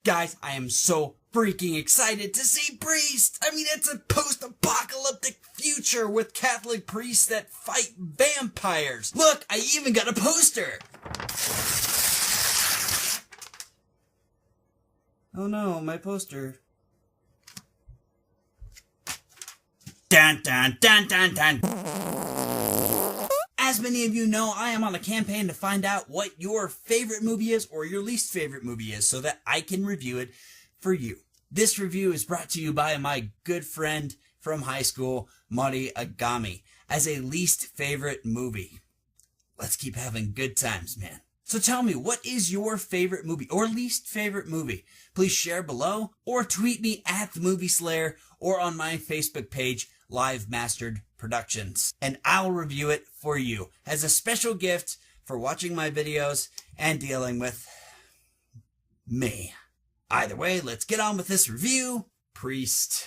Guys, I am so freaking excited to see priests. I mean, it's a post-apocalyptic future with Catholic priests that fight vampires. Look, I even got a poster. Oh no, my poster. Dun dun dun dun dun. As many of you know, I am on a campaign to find out what your favorite movie is or your least favorite movie is so that I can review it for you. This review is brought to you by my good friend from high school, Maury Agami, as a least favorite movie. Let's keep having good times, man. So tell me, what is your favorite movie or least favorite movie? Please share below or tweet me at the MovieSlayer or on my Facebook page, Live Mastered Productions, and I'll review it for you as a special gift for watching my videos and dealing with me. Either way, let's get on with this review. Priest.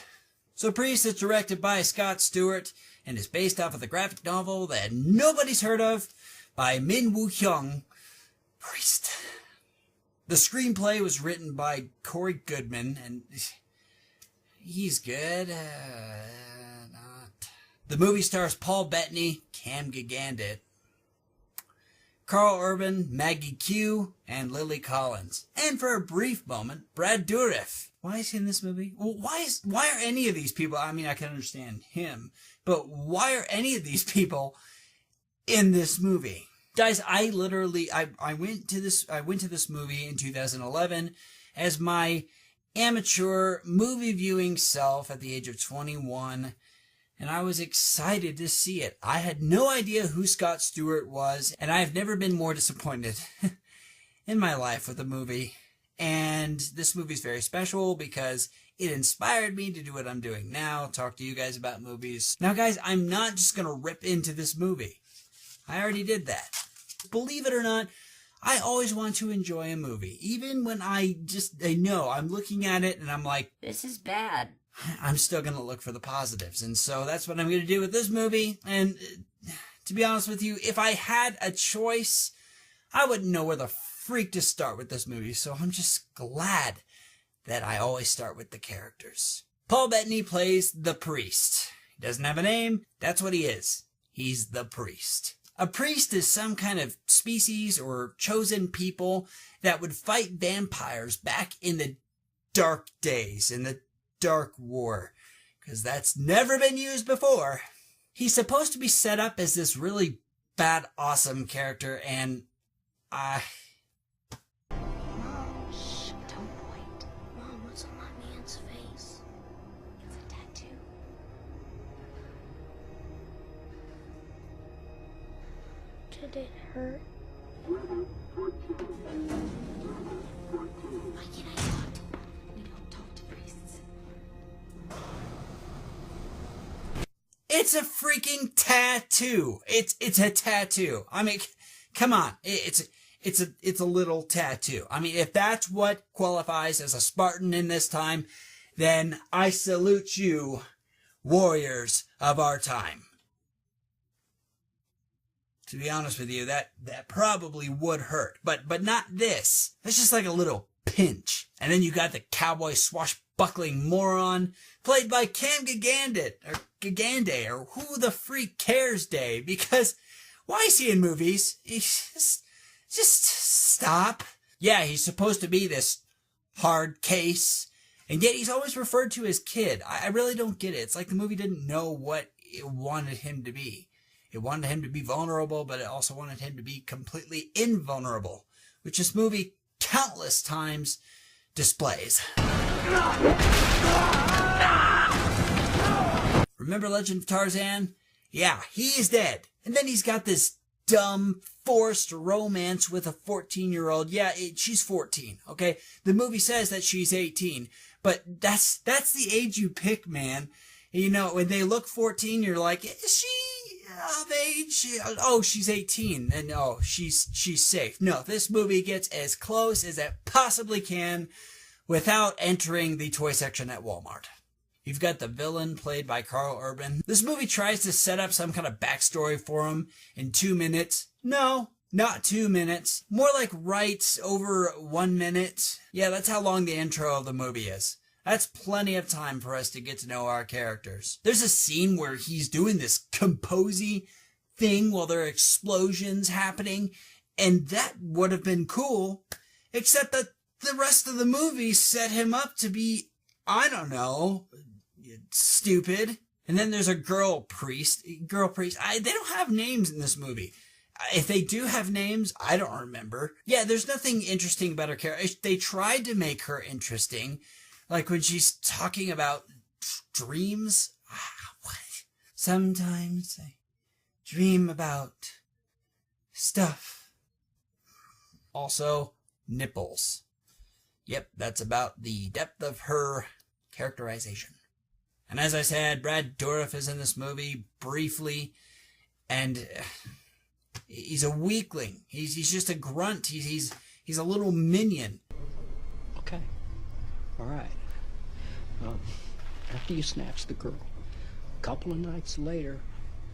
So Priest is directed by Scott Stewart and is based off of the graphic novel that nobody's heard of by Min Woo Hyung. Priest. The screenplay was written by Corey Goodman, and he's good. The movie stars Paul Bettany, Cam Gigandit, Carl Urban, Maggie Q, and Lily Collins. And for a brief moment, Brad Dourif. Why is he in this movie? Well, why are any of these people, I mean, I can understand him, but why are any of these people in this movie? Guys, I went to this movie in 2011 as my amateur movie viewing self at the age of 21. And I was excited to see it. I had no idea who Scott Stewart was, and I have never been more disappointed in my life with a movie. And this movie is very special because it inspired me to do what I'm doing now, talk to you guys about movies. Now guys, I'm not just going to rip into this movie. I already did that. Believe it or not, I always want to enjoy a movie. Even when I know I'm looking at it and I'm like, this is bad. I'm still going to look for the positives. And so that's what I'm going to do with this movie. And to be honest with you, if I had a choice, I wouldn't know where the freak to start with this movie. So I'm just glad that I always start with the characters. Paul Bettany plays the priest. He doesn't have a name. That's what he is. He's the priest. A priest is some kind of species or chosen people that would fight vampires back in the dark days, in the Dark War, because that's never been used before. He's supposed to be set up as this really bad, awesome character, and Mom, shh, don't point. Mom, what's on that man's face? It's a tattoo. Did it hurt? Why can't I talk to him? We don't talk to priests. it's a freaking tattoo. It's a tattoo. I mean, come on. It's a little tattoo. I mean, if that's what qualifies as a Spartan in this time, then I salute you, warriors of our time. To be honest with you, that probably would hurt, but not this. It's just like a little pinch. And then you got the cowboy swashbuckling moron played by Cam Gigandit, or Gigande, or who the freak cares day, because why is he in movies? Just stop. Yeah, he's supposed to be this hard case, and yet he's always referred to as kid. I really don't get it. It's like the movie didn't know what it wanted him to be. It wanted him to be vulnerable, but it also wanted him to be completely invulnerable, which this movie countless times displays. Remember Legend of Tarzan? Yeah, he's dead. And then he's got this dumb, forced romance with a 14-year-old. Yeah, she's 14, okay? The movie says that she's 18, but that's the age you pick, man. You know, when they look 14, you're like, is she of age? Oh, she's 18, and oh, she's safe. No, this movie gets as close as it possibly can without entering the toy section at Walmart. You've got the villain played by Carl Urban. This movie tries to set up some kind of backstory for him in 2 minutes. No, Not 2 minutes, more like right over 1 minute. Yeah, that's how long the intro of the movie is. That's plenty of time for us to get to know our characters. There's a scene where he's doing this composy thing while there are explosions happening, and that would have been cool, except that the rest of the movie set him up to be, I don't know, stupid. And then there's a girl priest. They don't have names in this movie. If they do have names, I don't remember. Yeah, there's nothing interesting about her character. They tried to make her interesting, like when she's talking about dreams. What? Sometimes I dream about stuff. Also, nipples. Yep, that's about the depth of her characterization. And as I said, Brad Dourif is in this movie briefly, and he's a weakling. He's just a grunt. He's a little minion. Okay. All right. After you snatched the girl, a couple of nights later,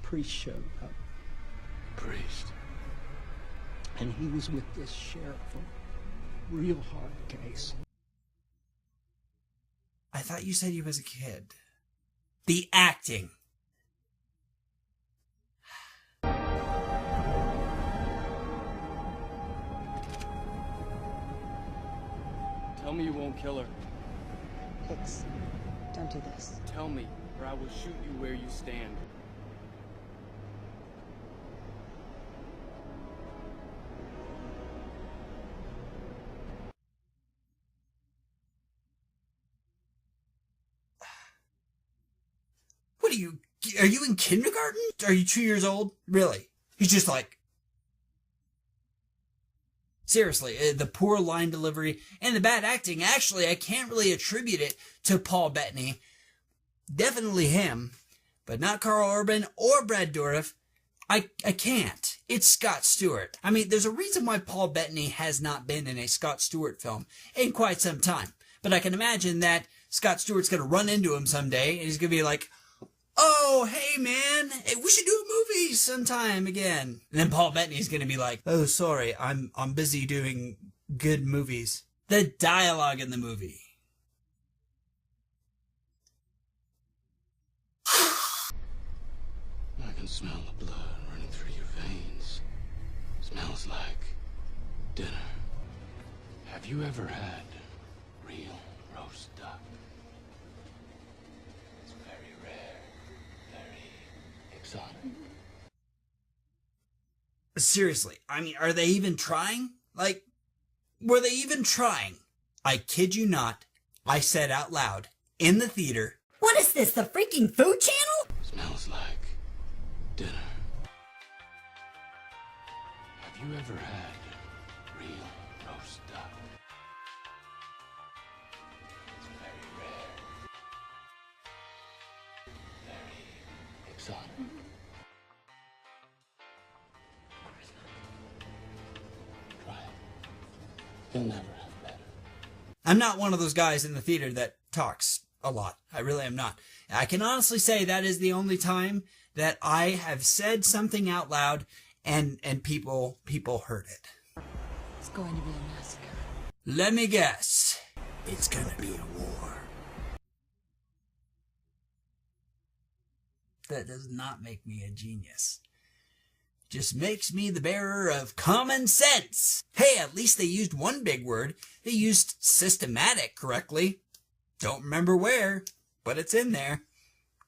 priest showed up. Priest? And he was with this sheriff on a real hard case. I thought you said he was a kid. The acting. Tell me you won't kill her. Hicks, don't do this. Tell me, or I will shoot you where you stand. What are you in kindergarten? Are you 2 years old? Really? He's just like... Seriously, the poor line delivery and the bad acting, actually, I can't really attribute it to Paul Bettany. Definitely him, but not Karl Urban or Brad Dourif. I can't. It's Scott Stewart. I mean, there's a reason why Paul Bettany has not been in a Scott Stewart film in quite some time. But I can imagine that Scott Stewart's going to run into him someday, and he's going to be like, "Oh, hey, man, hey, we should do a movie sometime again." And then Paul Bettany's going to be like, "Oh, sorry, I'm busy doing good movies." The dialogue in the movie. I can smell the blood running through your veins. Smells like dinner. Have you ever had real roast duck? It's very rare, very exotic. Seriously, I mean, are they even trying? Like, were they even trying? I kid you not, I said out loud, in the theater, "What is this, the freaking Food Channel?" Smells like dinner. Have you ever had real roast duck? It's very rare, very exotic. Try it. You'll never have better. I'm not one of those guys in the theater that talks a lot. I really am not. I can honestly say that is the only time that I have said something out loud and people heard it. It's going to be a massacre. Let me guess. It's gonna be a war. That does not make me a genius. Just makes me the bearer of common sense. Hey, at least they used one big word. They used systematic correctly. Don't remember where, but it's in there.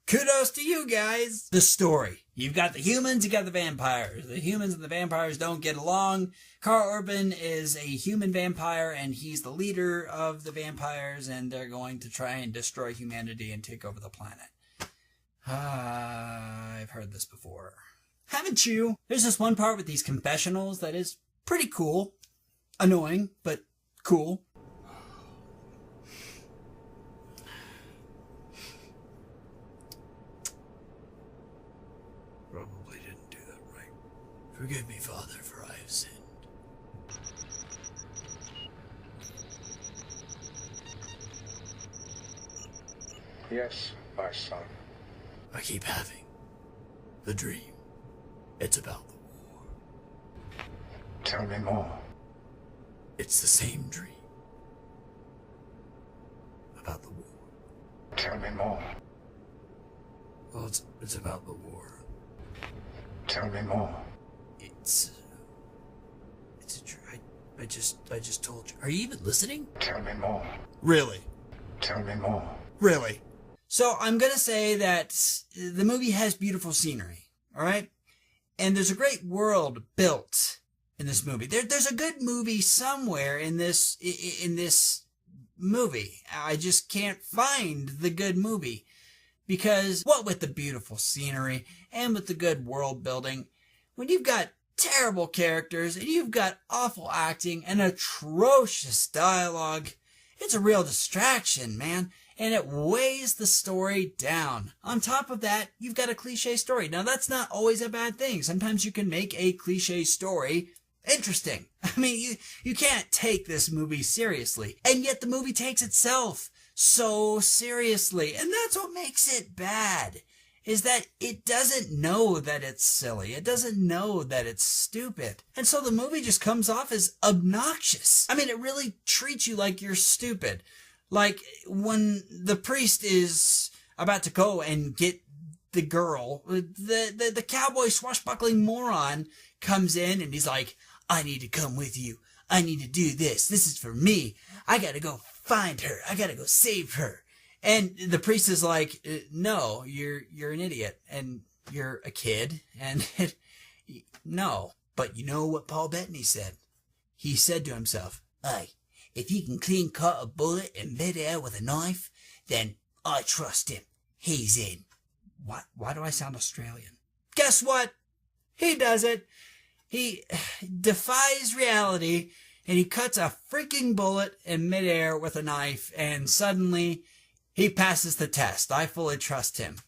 Kudos to you guys. The story. You've got the humans, you got the vampires. The humans and the vampires don't get along. Karl Urban is a human vampire, and he's the leader of the vampires, and they're going to try and destroy humanity and take over the planet. I've heard this before. Haven't you? There's this one part with these confessionals that is pretty cool. Annoying, but cool. Probably didn't do that right. Forgive me, Father, for I have sinned. Yes, my son. I keep having the dream. It's about the war. Tell me more. It's the same dream. About the war. Tell me more. Well, it's about the war. Tell me more. It's a dream. I just told you. Are you even listening? Tell me more. Really? Tell me more. Really? So I'm gonna say that the movie has beautiful scenery, all right? And there's a great world built in this movie. There's a good movie somewhere in this movie. I just can't find the good movie. Because what with the beautiful scenery and with the good world building, when you've got terrible characters and you've got awful acting and atrocious dialogue, it's a real distraction, man. And it weighs the story down. On top of that, you've got a cliche story. Now, that's not always a bad thing. Sometimes you can make a cliche story interesting. I mean, you can't take this movie seriously. And yet the movie takes itself so seriously. And that's what makes it bad, is that it doesn't know that it's silly. It doesn't know that it's stupid. And so the movie just comes off as obnoxious. I mean, it really treats you like you're stupid. Like when the priest is about to go and get the girl, the cowboy swashbuckling moron comes in and he's like, I need to come with you. I need to do this. This is for me. I gotta go find her. I gotta go save her. And the priest is like, no, you're an idiot and you're a kid and no. But you know what Paul Bettany said? He said to himself, "Aye, if he can clean cut a bullet in midair with a knife, then I trust him. He's in." Why do I sound Australian? Guess what? He does it. He defies reality and he cuts a freaking bullet in midair with a knife and suddenly he passes the test. I fully trust him.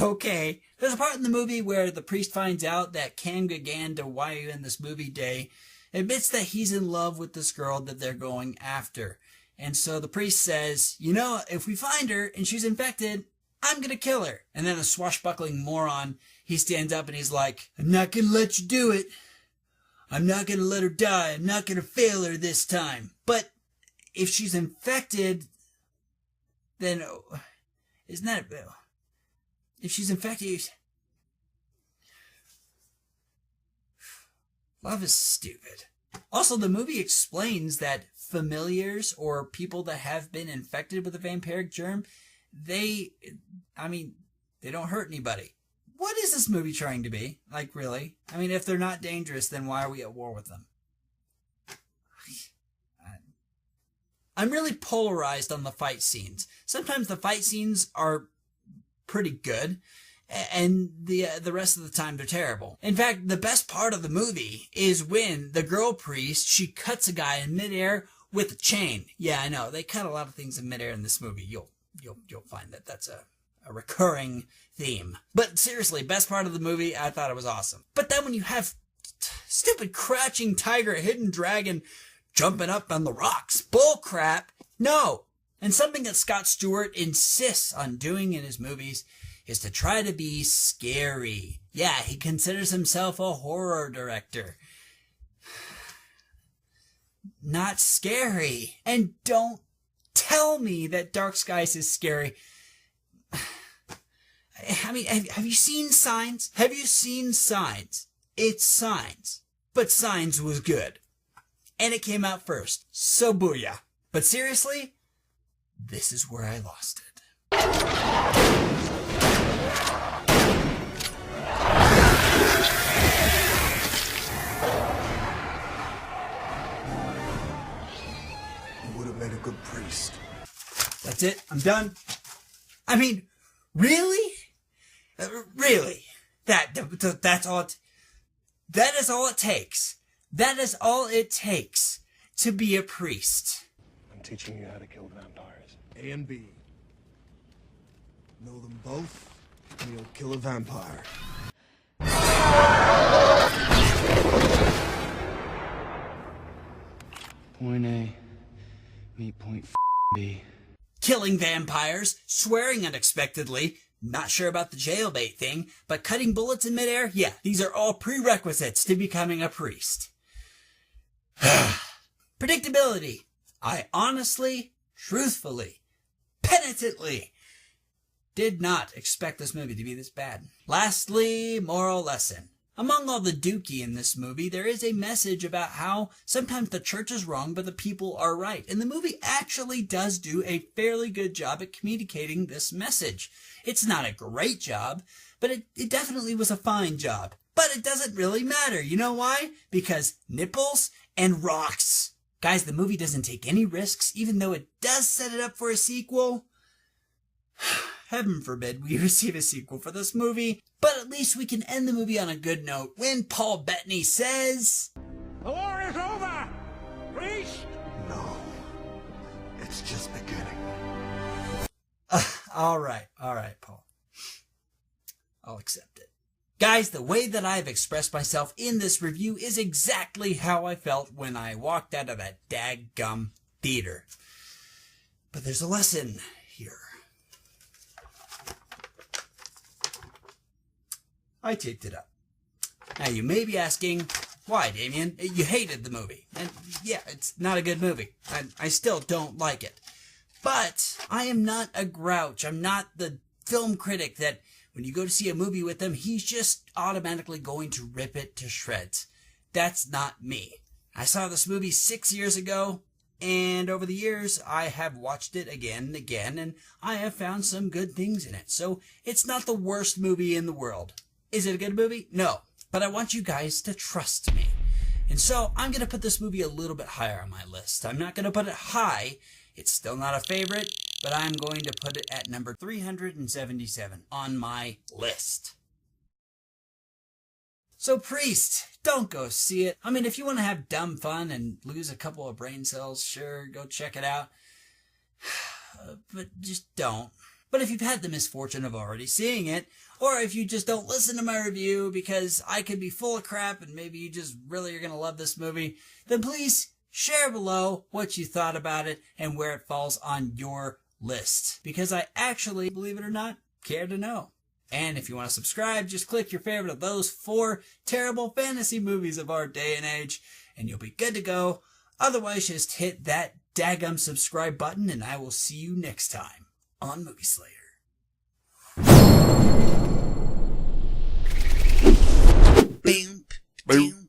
Okay. There's a part in the movie where the priest finds out that Cam Gaganda, why are you in this movie day, admits that he's in love with this girl that they're going after. And so the priest says, you know, if we find her and she's infected, I'm going to kill her. And then the swashbuckling moron, he stands up and he's like, I'm not going to let you do it. I'm not going to let her die. I'm not going to fail her this time. But if she's infected, then isn't that... If she's infected... Love is stupid. Also, the movie explains that familiars or people that have been infected with a vampiric germ, they don't hurt anybody. What is this movie trying to be? Like, really? I mean, if they're not dangerous, then why are we at war with them? I'm really polarized on the fight scenes. Sometimes the fight scenes are pretty good, and the rest of the time they're terrible. In fact, the best part of the movie is when the girl priest, she cuts a guy in midair with a chain. Yeah, I know. They cut a lot of things in midair in this movie. You'll find that that's a recurring theme. But seriously, best part of the movie, I thought it was awesome. But then when you have stupid crouching tiger, hidden dragon jumping up on the rocks, bull crap, no. And something that Scott Stewart insists on doing in his movies is to try to be scary. Yeah, he considers himself a horror director. Not scary. And don't tell me that Dark Skies is scary. I mean, have you seen Signs? Have you seen Signs? It's Signs. But Signs was good. And it came out first. So booyah. But seriously, this is where I lost it. You would have made a good priest. That's it. I'm done. I mean, really? Really? That's all. That is all it takes. That is all it takes to be a priest. I'm teaching you how to kill vampires. A and B. Know them both, and you'll kill a vampire. Point A, meet point B. Killing vampires, swearing unexpectedly, Not sure about the jailbait thing, but cutting bullets in midair, yeah, these are all prerequisites to becoming a priest. Predictability. I honestly, truthfully, penitently did not expect this movie to be this bad. Lastly, moral lesson. Among all the dookie in this movie, there is a message about how sometimes the church is wrong, but the people are right. And the movie actually does do a fairly good job at communicating this message. It's not a great job, but it definitely was a fine job. But it doesn't really matter. You know why? Because nipples and rocks. Guys, the movie doesn't take any risks, even though it does set it up for a sequel. Heaven forbid we receive a sequel for this movie, but at least we can end the movie on a good note when Paul Bettany says, The war is over! Priest! No. It's just beginning. all right, Paul. I'll accept it. Guys, the way that I've expressed myself in this review is exactly how I felt when I walked out of that daggum theater. But there's a lesson here. I taped it up. Now you may be asking, why, Damien? You hated the movie. And yeah, it's not a good movie. I still don't like it. But I am not a grouch. I'm not the film critic that when you go to see a movie with him, he's just automatically going to rip it to shreds. That's not me. I saw this movie 6 years ago, and over the years, I have watched it again and again, and I have found some good things in it. So it's not the worst movie in the world. Is it a good movie? No. But I want you guys to trust me. And so I'm going to put this movie a little bit higher on my list. I'm not going to put it high. It's still not a favorite, but I'm going to put it at number 377 on my list. So Priest, don't go see it. I mean, if you want to have dumb fun and lose a couple of brain cells, sure, go check it out. But just don't. But if you've had the misfortune of already seeing it, or if you just don't listen to my review because I could be full of crap and maybe you just really are going to love this movie, then please share below what you thought about it and where it falls on your list. Because I actually, believe it or not, care to know. And if you want to subscribe, just click your favorite of those 4 terrible fantasy movies of our day and age, and you'll be good to go. Otherwise, just hit that daggum subscribe button, and I will see you next time on MovieSlayer. Boom, boom.